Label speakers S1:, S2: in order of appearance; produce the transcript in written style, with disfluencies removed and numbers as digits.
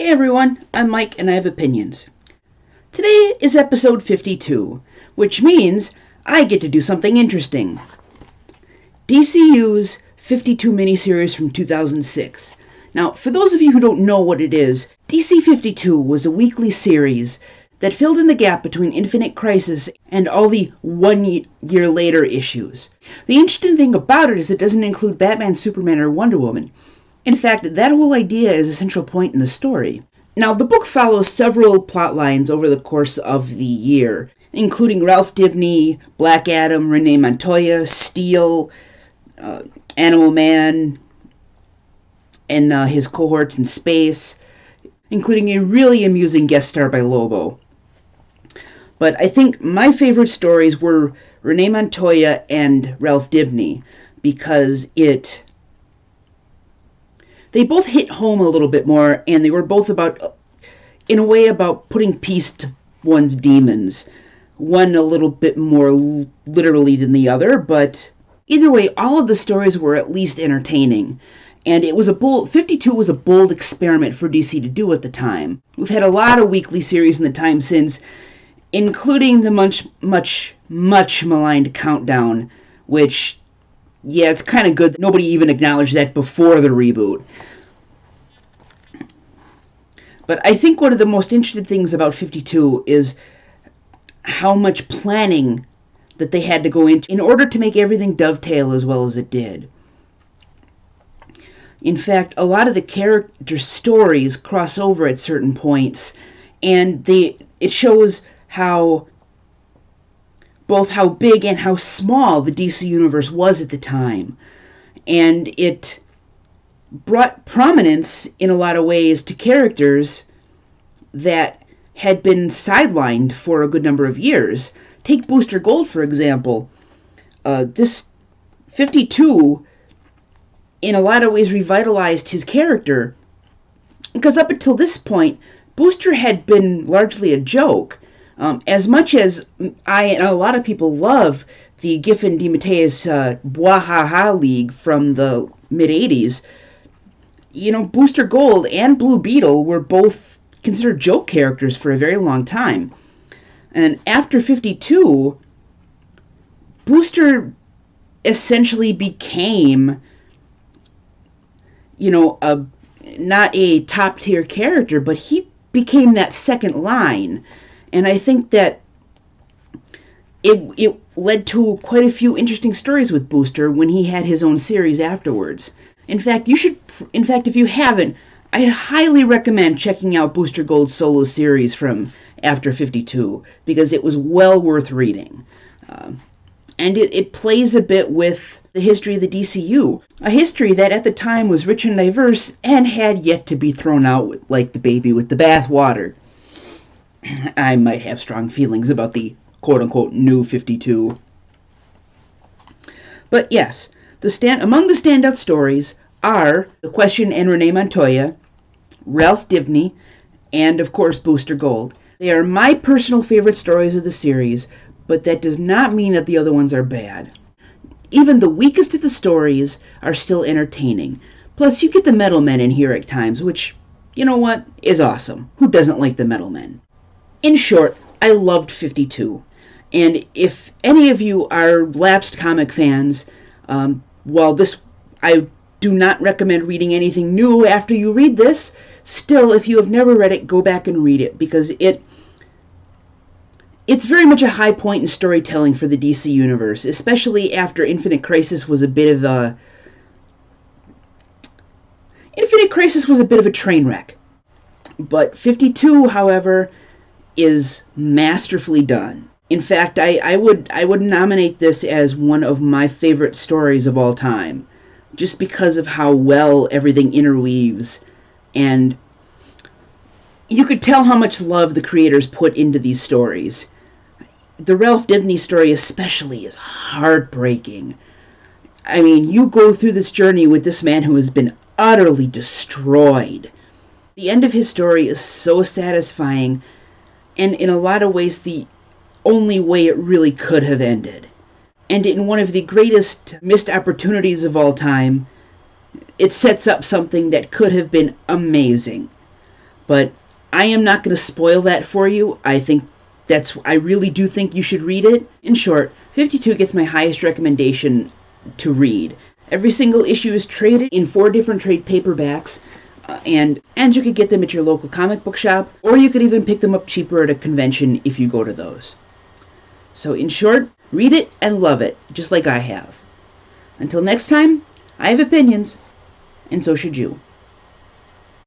S1: Hey everyone, I'm Mike and I have opinions. Today is episode 52, which means I get to do something interesting. DCU's 52 miniseries from 2006. Now, for those of you who don't know what it is, DC 52 was a weekly series that filled in the gap between Infinite Crisis and all the 1 year later issues. The interesting thing about it is it doesn't include Batman, Superman, or Wonder Woman. In fact, that whole idea is a central point in the story. Now, the book follows several plot lines over the course of the year, including Ralph Dibny, Black Adam, Renee Montoya, Steel, Animal Man, and his cohorts in space, including a really amusing guest star by Lobo. But I think my favorite stories were Renee Montoya and Ralph Dibny, because they both hit home a little bit more, and they were both about putting peace to one's demons. One a little bit more literally than the other, but either way, all of the stories were at least entertaining. And 52 was a bold experiment for DC to do at the time. We've had a lot of weekly series in the time since, including the much maligned Countdown, which, yeah, it's kind of good that nobody even acknowledged that before the reboot. But I think one of the most interesting things about 52 is how much planning that they had to go into in order to make everything dovetail as well as it did. In fact, a lot of the character stories cross over at certain points, and it shows both how big and how small the DC universe was at the time. And it brought prominence in a lot of ways to characters that had been sidelined for a good number of years. Take Booster Gold, for example. This 52, in a lot of ways, revitalized his character, because up until this point, Booster had been largely a joke. As much as I and a lot of people love the Giffen DeMatteis Bwahaha League from the mid-'80s, Booster Gold and Blue Beetle were both considered joke characters for a very long time. And after 52, Booster essentially became, not a top-tier character, but he became that second line. And I think that it led to quite a few interesting stories with Booster when he had his own series afterwards. In fact, if you haven't, I highly recommend checking out Booster Gold's solo series from after 52, because it was well worth reading. And it plays a bit with the history of the DCU, a history that at the time was rich and diverse and had yet to be thrown out like the baby with the bathwater. I might have strong feelings about the quote-unquote new 52. But yes, among the standout stories are The Question and Renee Montoya, Ralph Dibny, and of course Booster Gold. They are my personal favorite stories of the series, but that does not mean that the other ones are bad. Even the weakest of the stories are still entertaining. Plus, you get the Metal Men in here at times, which, is awesome. Who doesn't like the Metal Men? In short, I loved 52. And if any of you are lapsed comic fans, I do not recommend reading anything new after you read this. Still, if you have never read it, go back and read it, because it's very much a high point in storytelling for the DC universe, especially after Infinite Crisis was a bit of a train wreck. But 52, however, is masterfully done. In fact, I would nominate this as one of my favorite stories of all time, just because of how well everything interweaves, and you could tell how much love the creators put into these stories. The Ralph Dibny story especially is heartbreaking. I mean, you go through this journey with this man who has been utterly destroyed. The end of his story is so satisfying, and in a lot of ways the only way it really could have ended. And in one of the greatest missed opportunities of all time, it sets up something that could have been amazing. But I am not going to spoil that for you. I really do think you should read it. In short, 52 gets my highest recommendation to read. Every single issue is traded in 4 different trade paperbacks, and you could get them at your local comic book shop, or you could even pick them up cheaper at a convention if you go to those. So in short, read it and love it, just like I have. Until next time, I have opinions, and so should you.